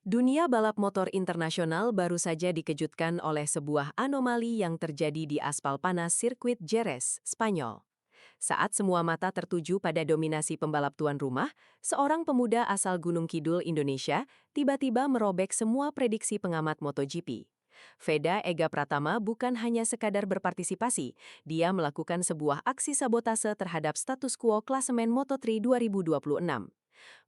Dunia balap motor internasional baru saja dikejutkan oleh sebuah anomali yang terjadi di aspal panas sirkuit Jerez, Spanyol. Saat semua mata tertuju pada dominasi pembalap tuan rumah, seorang pemuda asal Gunung Kidul, Indonesia, tiba-tiba merobek semua prediksi pengamat MotoGP. Veda Ega Pratama bukan hanya sekadar berpartisipasi, dia melakukan sebuah aksi sabotase terhadap status quo klasemen Moto3 2026.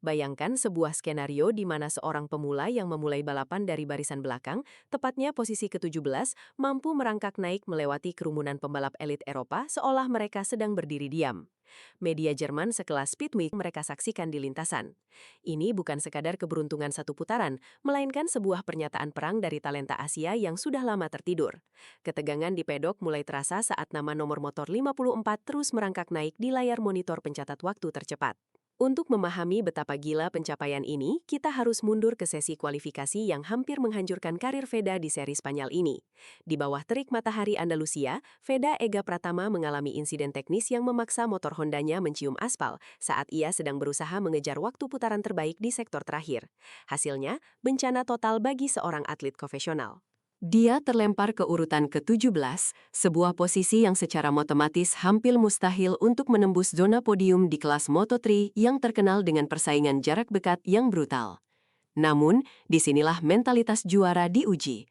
Bayangkan sebuah skenario di mana seorang pemula yang memulai balapan dari barisan belakang, tepatnya posisi ke-17, mampu merangkak naik melewati kerumunan pembalap elit Eropa seolah mereka sedang berdiri diam. Media Jerman sekelas Speedweek mereka saksikan di lintasan. Ini bukan sekadar keberuntungan satu putaran, melainkan sebuah pernyataan perang dari talenta Asia yang sudah lama tertidur. Ketegangan di pedok mulai terasa saat nama nomor motor 54 terus merangkak naik di layar monitor pencatat waktu tercepat. Untuk memahami betapa gila pencapaian ini, kita harus mundur ke sesi kualifikasi yang hampir menghancurkan karir Veda di seri Spanyol ini. Di bawah terik matahari Andalusia, Veda Ega Pratama mengalami insiden teknis yang memaksa motor Hondanya mencium aspal saat ia sedang berusaha mengejar waktu putaran terbaik di sektor terakhir. Hasilnya, bencana total bagi seorang atlet profesional. Dia terlempar ke urutan ke-17, sebuah posisi yang secara matematis hampir mustahil untuk menembus zona podium di kelas Moto3 yang terkenal dengan persaingan jarak dekat yang brutal. Namun, disinilah mentalitas juara diuji.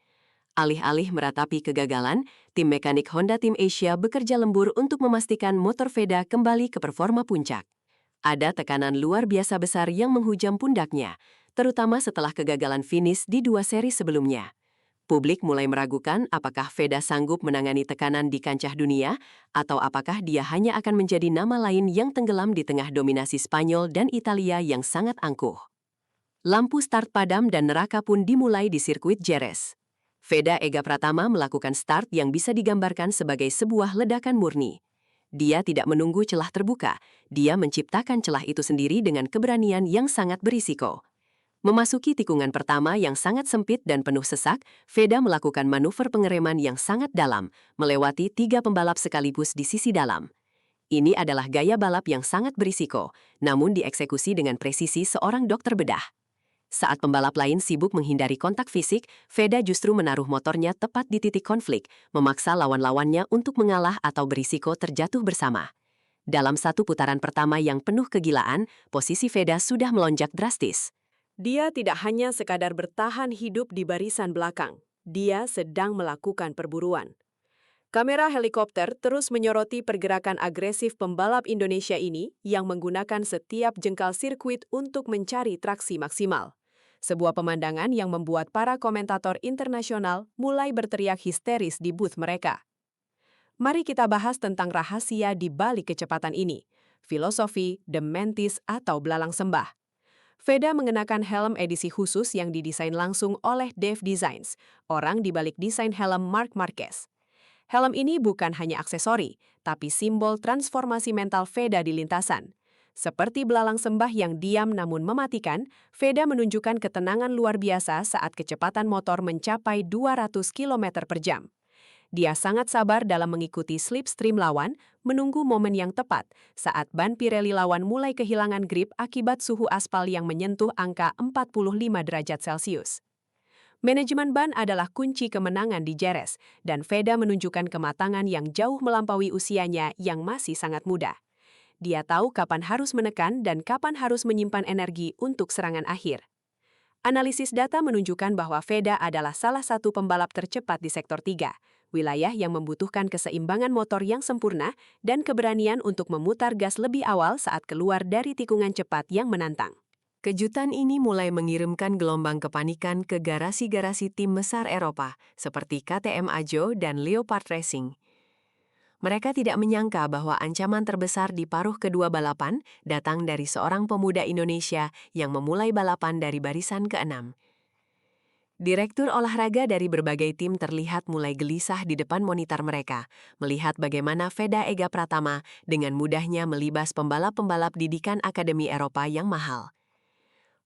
Alih-alih meratapi kegagalan, tim mekanik Honda Tim Asia bekerja lembur untuk memastikan motor Veda kembali ke performa puncak. Ada tekanan luar biasa besar yang menghujam pundaknya, terutama setelah kegagalan finish di dua seri sebelumnya. Publik mulai meragukan apakah Veda sanggup menangani tekanan di kancah dunia, atau apakah dia hanya akan menjadi nama lain yang tenggelam di tengah dominasi Spanyol dan Italia yang sangat angkuh. Lampu start padam dan neraka pun dimulai di sirkuit Jerez. Veda Ega Pratama melakukan start yang bisa digambarkan sebagai sebuah ledakan murni. Dia tidak menunggu celah terbuka, dia menciptakan celah itu sendiri dengan keberanian yang sangat berisiko. Memasuki tikungan pertama yang sangat sempit dan penuh sesak, Veda melakukan manuver pengereman yang sangat dalam, melewati 3 pembalap sekaligus di sisi dalam. Ini adalah gaya balap yang sangat berisiko, namun dieksekusi dengan presisi seorang dokter bedah. Saat pembalap lain sibuk menghindari kontak fisik, Veda justru menaruh motornya tepat di titik konflik, memaksa lawan-lawannya untuk mengalah atau berisiko terjatuh bersama. Dalam satu putaran pertama yang penuh kegilaan, posisi Veda sudah melonjak drastis. Dia tidak hanya sekadar bertahan hidup di barisan belakang, dia sedang melakukan perburuan. Kamera helikopter terus menyoroti pergerakan agresif pembalap Indonesia ini yang menggunakan setiap jengkal sirkuit untuk mencari traksi maksimal. Sebuah pemandangan yang membuat para komentator internasional mulai berteriak histeris di booth mereka. Mari kita bahas tentang rahasia di balik kecepatan ini, filosofi, dementis, atau belalang sembah. Veda mengenakan helm edisi khusus yang didesain langsung oleh Dave Designs, orang di balik desain helm Marc Marquez. Helm ini bukan hanya aksesori, tapi simbol transformasi mental Veda di lintasan. Seperti belalang sembah yang diam namun mematikan, Veda menunjukkan ketenangan luar biasa saat kecepatan motor mencapai 200 km per jam. Dia sangat sabar dalam mengikuti slipstream lawan, menunggu momen yang tepat saat ban Pirelli lawan mulai kehilangan grip akibat suhu aspal yang menyentuh angka 45 derajat Celcius. Manajemen ban adalah kunci kemenangan di Jerez, dan Veda menunjukkan kematangan yang jauh melampaui usianya yang masih sangat muda. Dia tahu kapan harus menekan dan kapan harus menyimpan energi untuk serangan akhir. Analisis data menunjukkan bahwa Veda adalah salah satu pembalap tercepat di sektor 3, wilayah yang membutuhkan keseimbangan motor yang sempurna dan keberanian untuk memutar gas lebih awal saat keluar dari tikungan cepat yang menantang. Kejutan ini mulai mengirimkan gelombang kepanikan ke garasi-garasi tim besar Eropa, seperti KTM Ajo dan Leopard Racing. Mereka tidak menyangka bahwa ancaman terbesar di paruh kedua balapan datang dari seorang pemuda Indonesia yang memulai balapan dari barisan ke-6. Direktur olahraga dari berbagai tim terlihat mulai gelisah di depan monitor mereka, melihat bagaimana Veda Ega Pratama dengan mudahnya melibas pembalap-pembalap didikan Akademi Eropa yang mahal.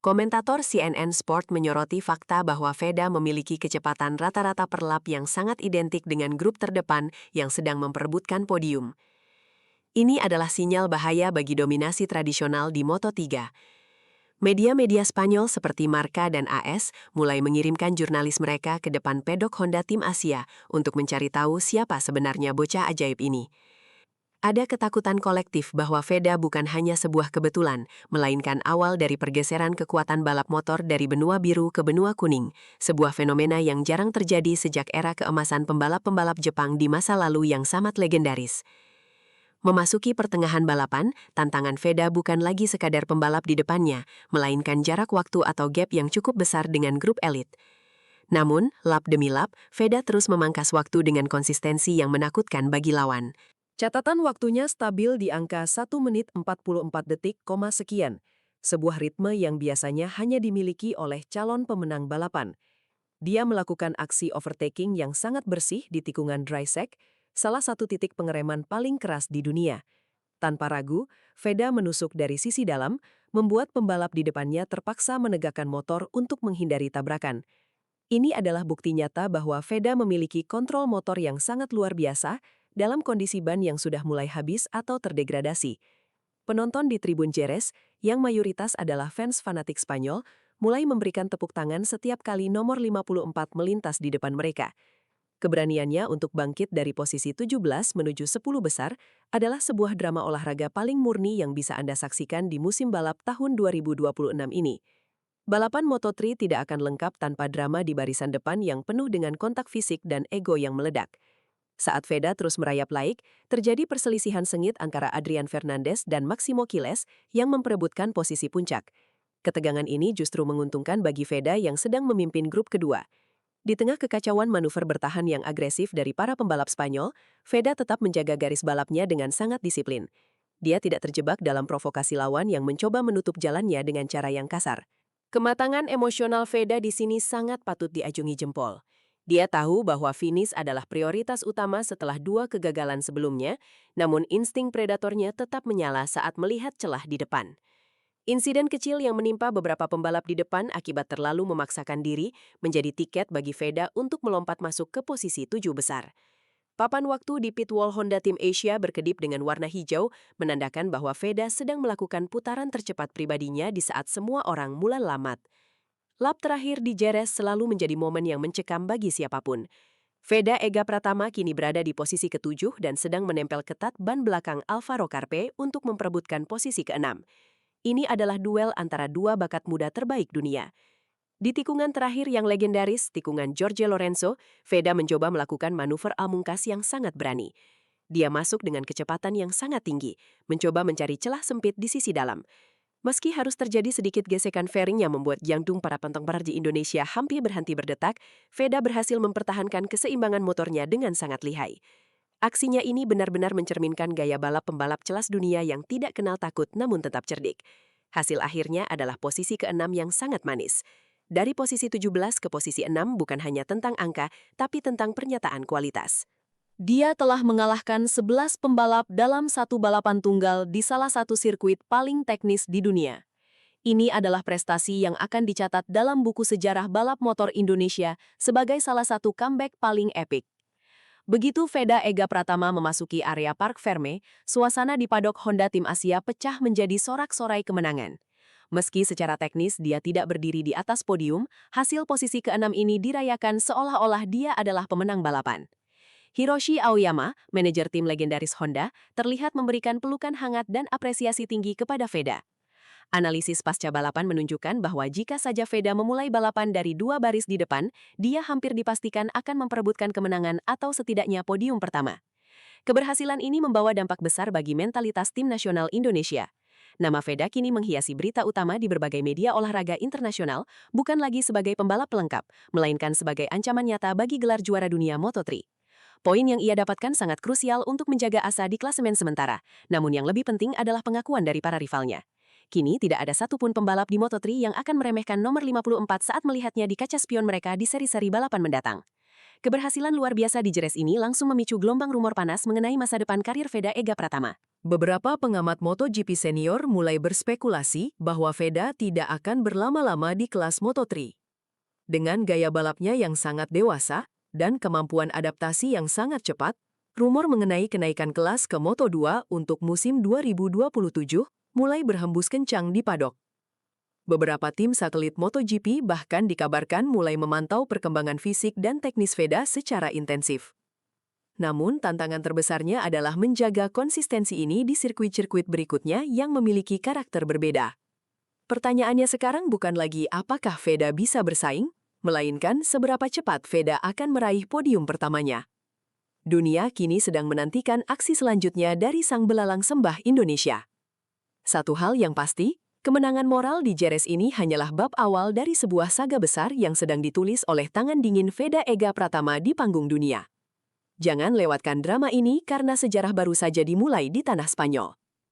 Komentator CNN Sport menyoroti fakta bahwa Veda memiliki kecepatan rata-rata per lap yang sangat identik dengan grup terdepan yang sedang memperebutkan podium. Ini adalah sinyal bahaya bagi dominasi tradisional di Moto3. Media-media Spanyol seperti Marca dan AS mulai mengirimkan jurnalis mereka ke depan pedok Honda tim Asia untuk mencari tahu siapa sebenarnya bocah ajaib ini. Ada ketakutan kolektif bahwa Veda bukan hanya sebuah kebetulan, melainkan awal dari pergeseran kekuatan balap motor dari benua biru ke benua kuning, sebuah fenomena yang jarang terjadi sejak era keemasan pembalap-pembalap Jepang di masa lalu yang sangat legendaris. Memasuki pertengahan balapan, tantangan Veda bukan lagi sekadar pembalap di depannya, melainkan jarak waktu atau gap yang cukup besar dengan grup elit. Namun, lap demi lap, Veda terus memangkas waktu dengan konsistensi yang menakutkan bagi lawan. Catatan waktunya stabil di angka 1 menit 44 detik, sekian. Sebuah ritme yang biasanya hanya dimiliki oleh calon pemenang balapan. Dia melakukan aksi overtaking yang sangat bersih di tikungan dry set, salah satu titik pengereman paling keras di dunia. Tanpa ragu, Veda menusuk dari sisi dalam, membuat pembalap di depannya terpaksa menegakkan motor untuk menghindari tabrakan. Ini adalah bukti nyata bahwa Veda memiliki kontrol motor yang sangat luar biasa dalam kondisi ban yang sudah mulai habis atau terdegradasi. Penonton di Tribun Jerez, yang mayoritas adalah fans fanatik Spanyol, mulai memberikan tepuk tangan setiap kali nomor 54 melintas di depan mereka. Keberaniannya untuk bangkit dari posisi 17 menuju 10 besar adalah sebuah drama olahraga paling murni yang bisa Anda saksikan di musim balap tahun 2026 ini. Balapan Moto3 tidak akan lengkap tanpa drama di barisan depan yang penuh dengan kontak fisik dan ego yang meledak. Saat Veda terus merayap naik, terjadi perselisihan sengit antara Adrian Fernandez dan Maximo Quiles yang memperebutkan posisi puncak. Ketegangan ini justru menguntungkan bagi Veda yang sedang memimpin grup kedua. Di tengah kekacauan manuver bertahan yang agresif dari para pembalap Spanyol, Veda tetap menjaga garis balapnya dengan sangat disiplin. Dia tidak terjebak dalam provokasi lawan yang mencoba menutup jalannya dengan cara yang kasar. Kematangan emosional Veda di sini sangat patut diacungi jempol. Dia tahu bahwa finish adalah prioritas utama setelah 2 kegagalan sebelumnya, namun insting predatornya tetap menyala saat melihat celah di depan. Insiden kecil yang menimpa beberapa pembalap di depan akibat terlalu memaksakan diri menjadi tiket bagi Veda untuk melompat masuk ke posisi 7 besar. Papan waktu di pit wall Honda Tim Asia berkedip dengan warna hijau, menandakan bahwa Veda sedang melakukan putaran tercepat pribadinya di saat semua orang mulai lambat. Lap terakhir di Jerez selalu menjadi momen yang mencekam bagi siapapun. Veda Ega Pratama kini berada di posisi ke-7 dan sedang menempel ketat ban belakang Alvaro Carpe untuk memperebutkan posisi ke-6. Ini adalah duel antara dua bakat muda terbaik dunia. Di tikungan terakhir yang legendaris, tikungan Jorge Lorenzo, Veda mencoba melakukan manuver amungkas yang sangat berani. Dia masuk dengan kecepatan yang sangat tinggi, mencoba mencari celah sempit di sisi dalam. Meski harus terjadi sedikit gesekan fairing yang membuat jantung para penggemar di Indonesia hampir berhenti berdetak, Veda berhasil mempertahankan keseimbangan motornya dengan sangat lihai. Aksinya ini benar-benar mencerminkan gaya balap pembalap celas dunia yang tidak kenal takut namun tetap cerdik. Hasil akhirnya adalah posisi ke-6 yang sangat manis. Dari posisi 17 ke posisi 6 bukan hanya tentang angka, tapi tentang pernyataan kualitas. Dia telah mengalahkan 11 pembalap dalam satu balapan tunggal di salah satu sirkuit paling teknis di dunia. Ini adalah prestasi yang akan dicatat dalam buku sejarah balap motor Indonesia sebagai salah satu comeback paling epik. Begitu Veda Ega Pratama memasuki area Park Ferme, suasana di padok Honda Tim Asia pecah menjadi sorak-sorai kemenangan. Meski secara teknis dia tidak berdiri di atas podium, hasil posisi ke-6 ini dirayakan seolah-olah dia adalah pemenang balapan. Hiroshi Aoyama, manajer tim legendaris Honda, terlihat memberikan pelukan hangat dan apresiasi tinggi kepada Veda. Analisis pasca balapan menunjukkan bahwa jika saja Veda memulai balapan dari 2 baris di depan, dia hampir dipastikan akan memperebutkan kemenangan atau setidaknya podium pertama. Keberhasilan ini membawa dampak besar bagi mentalitas tim nasional Indonesia. Nama Veda kini menghiasi berita utama di berbagai media olahraga internasional, bukan lagi sebagai pembalap pelengkap, melainkan sebagai ancaman nyata bagi gelar juara dunia Moto3. Poin yang ia dapatkan sangat krusial untuk menjaga asa di klasemen sementara, namun yang lebih penting adalah pengakuan dari para rivalnya. Kini tidak ada satupun pembalap di Moto3 yang akan meremehkan nomor 54 saat melihatnya di kaca spion mereka di seri-seri balapan mendatang. Keberhasilan luar biasa di Jerez ini langsung memicu gelombang rumor panas mengenai masa depan karir Veda Ega Pratama. Beberapa pengamat MotoGP senior mulai berspekulasi bahwa Veda tidak akan berlama-lama di kelas Moto3. Dengan gaya balapnya yang sangat dewasa dan kemampuan adaptasi yang sangat cepat, rumor mengenai kenaikan kelas ke Moto2 untuk musim 2027 mulai berhembus kencang di padok. Beberapa tim satelit MotoGP bahkan dikabarkan mulai memantau perkembangan fisik dan teknis Veda secara intensif. Namun, tantangan terbesarnya adalah menjaga konsistensi ini di sirkuit-sirkuit berikutnya yang memiliki karakter berbeda. Pertanyaannya sekarang bukan lagi apakah Veda bisa bersaing, melainkan seberapa cepat Veda akan meraih podium pertamanya. Dunia kini sedang menantikan aksi selanjutnya dari sang belalang sembah Indonesia. Satu hal yang pasti, kemenangan moral di Jerez ini hanyalah bab awal dari sebuah saga besar yang sedang ditulis oleh tangan dingin Veda Ega Pratama di panggung dunia. Jangan lewatkan drama ini karena sejarah baru saja dimulai di tanah Spanyol.